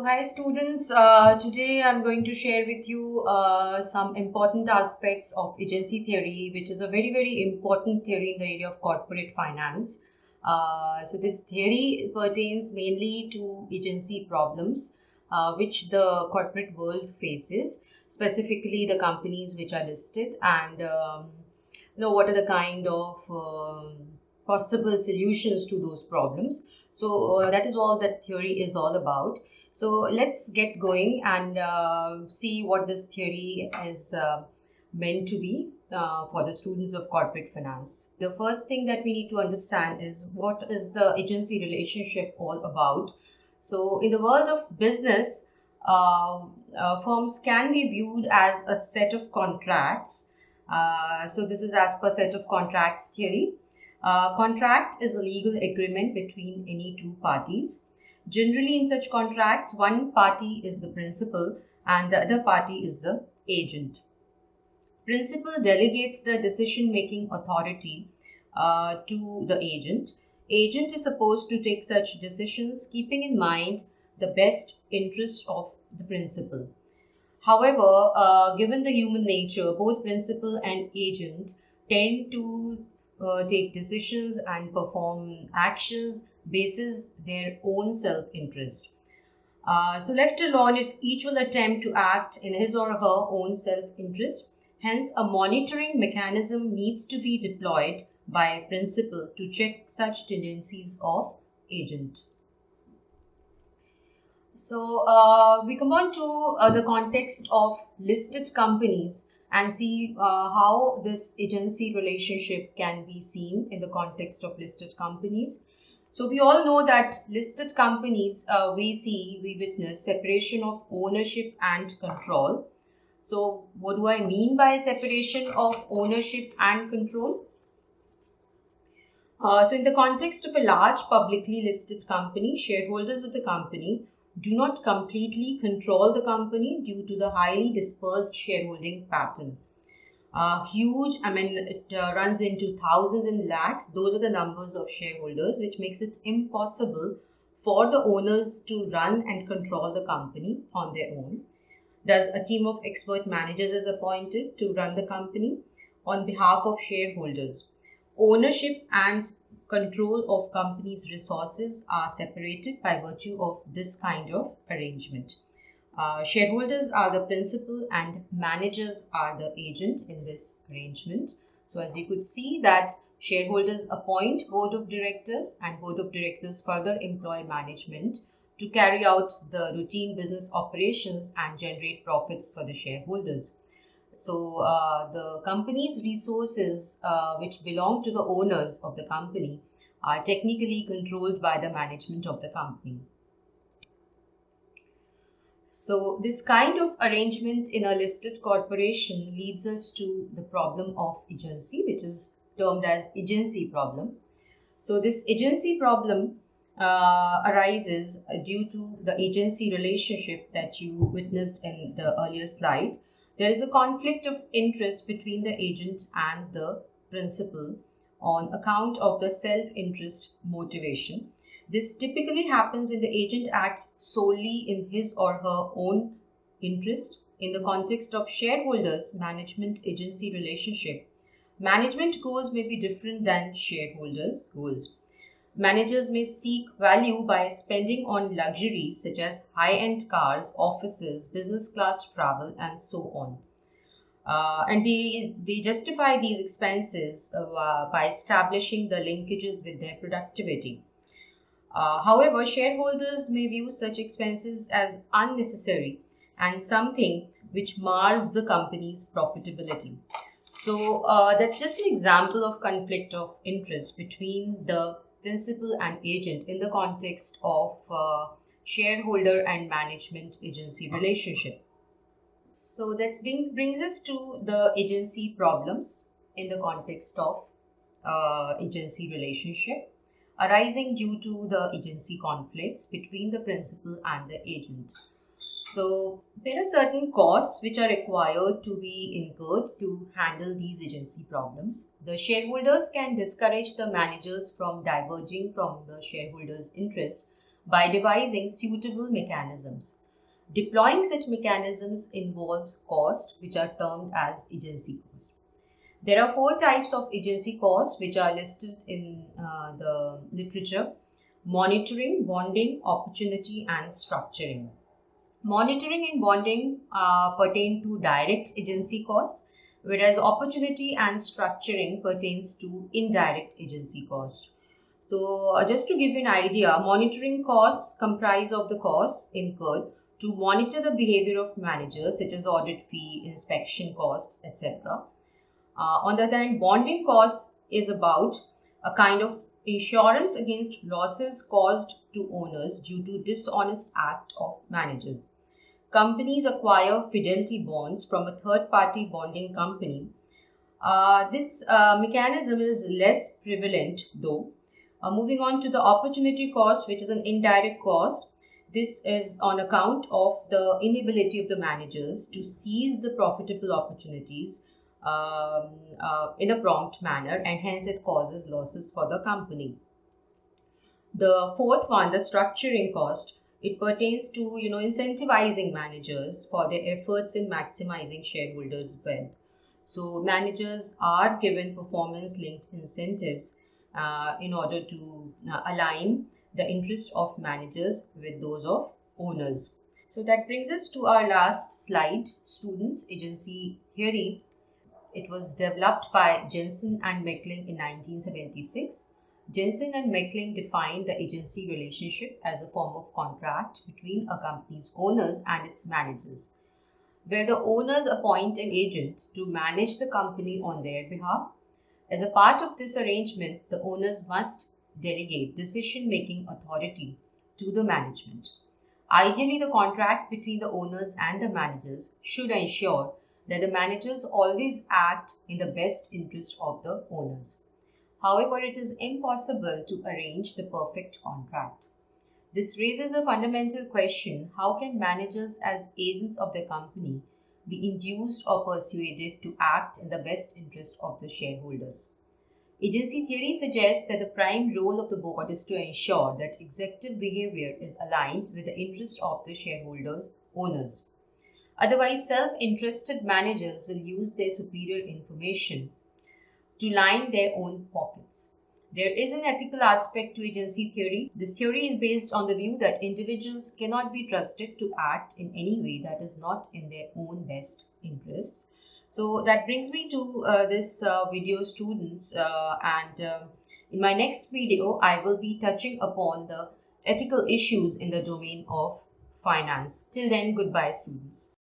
Hi students, today I'm going to share with you some important aspects of agency theory, which is a very important theory in the area of corporate finance. This theory pertains mainly to agency problems which the corporate world faces, specifically the companies which are listed, and what are the kind of possible solutions to those problems. That is all that theory is all about. So let's get going and see what this theory is meant to be for the students of corporate finance. The first thing that we need to understand is what is the agency relationship all about. So in the world of business, firms can be viewed as a set of contracts. So this is as per set of contracts theory. Contract is a legal agreement between any two parties. Generally, in such contracts, one party is the principal and the other party is the agent. Principal delegates the decision-making authority to the agent. Agent is supposed to take such decisions keeping in mind the best interest of the principal. However, given the human nature, both principal and agent tend to take decisions and perform actions basis their own self-interest. So left alone, if each will attempt to act in his or her own self-interest, hence a monitoring mechanism needs to be deployed by principal to check such tendencies of agent. So we come on to the context of listed companies and see how this agency relationship can be seen in the context of listed companies. So we all know that listed companies, we witness separation of ownership and control. So what do I mean by separation of ownership and control? So in the context of a large publicly listed company, shareholders of the company do not completely control the company due to the highly dispersed shareholding pattern. It runs into thousands and lakhs. Those are the numbers of shareholders, which makes it impossible for the owners to run and control the company on their own. Thus, a team of expert managers is appointed to run the company on behalf of shareholders. Ownership and control of company's resources are separated by virtue of this kind of arrangement. Shareholders are the principal and managers are the agent in this arrangement. So as you could see that shareholders appoint board of directors and board of directors further employ management to carry out the routine business operations and generate profits for the shareholders. So the company's resources which belong to the owners of the company are technically controlled by the management of the company. So this kind of arrangement in a listed corporation leads us to the problem of agency, which is termed as agency problem. So this agency problem arises due to the agency relationship that you witnessed in the earlier slide. There is a conflict of interest between the agent and the principal on account of the self-interest motivation. This typically happens when the agent acts solely in his or her own interest. In the context of shareholders management agency relationship, management goals may be different than shareholders' goals. Managers may seek value by spending on luxuries such as high-end cars, offices, business class travel, and so on. And they justify these expenses by establishing the linkages with their productivity. However, shareholders may view such expenses as unnecessary and something which mars the company's profitability. So that's just an example of conflict of interest between the principal and agent in the context of shareholder and management agency relationship. So that brings us to the agency problems in the context of agency relationship arising due to the agency conflicts between the principal and the agent. So there are certain costs which are required to be incurred to handle these agency problems. The shareholders can discourage the managers from diverging from the shareholders' interest by devising suitable mechanisms. Deploying such mechanisms involves costs which are termed as agency cost. There are four types of agency costs which are listed in the literature: monitoring, bonding, opportunity, and structuring. Monitoring and bonding pertain to direct agency costs, whereas opportunity and structuring pertains to indirect agency cost. So, just to give you an idea, monitoring costs comprise of the costs incurred to monitor the behavior of managers, such as audit fee, inspection costs, etc. On the other hand, bonding costs is about a kind of insurance against losses caused to owners due to dishonest act of managers. Companies acquire fidelity bonds from a third-party bonding company. This mechanism is less prevalent though. Moving on to the opportunity cost, which is an indirect cost. This is on account of the inability of the managers to seize the profitable opportunities in a prompt manner, and hence it causes losses for the company. The fourth one, the structuring cost, it pertains to incentivizing managers for their efforts in maximizing shareholders' wealth. So managers are given performance linked incentives in order to align the interest of managers with those of owners. So that brings us to our last slide, students. Agency theory. It was developed by Jensen and Meckling in 1976. Jensen and Meckling defined the agency relationship as a form of contract between a company's owners and its managers, where the owners appoint an agent to manage the company on their behalf. As a part of this arrangement, the owners must delegate decision-making authority to the management. Ideally, the contract between the owners and the managers should ensure that the managers always act in the best interest of the owners. However, it is impossible to arrange the perfect contract. This raises a fundamental question: how can managers, as agents of their company, be induced or persuaded to act in the best interest of the shareholders? Agency theory suggests that the prime role of the board is to ensure that executive behavior is aligned with the interest of the shareholders, owners. Otherwise, self-interested managers will use their superior information to line their own pockets. There is an ethical aspect to agency theory. This theory is based on the view that individuals cannot be trusted to act in any way that is not in their own best interests. So that brings me to this video, students, and in my next video, I will be touching upon the ethical issues in the domain of finance. Till then, goodbye, students.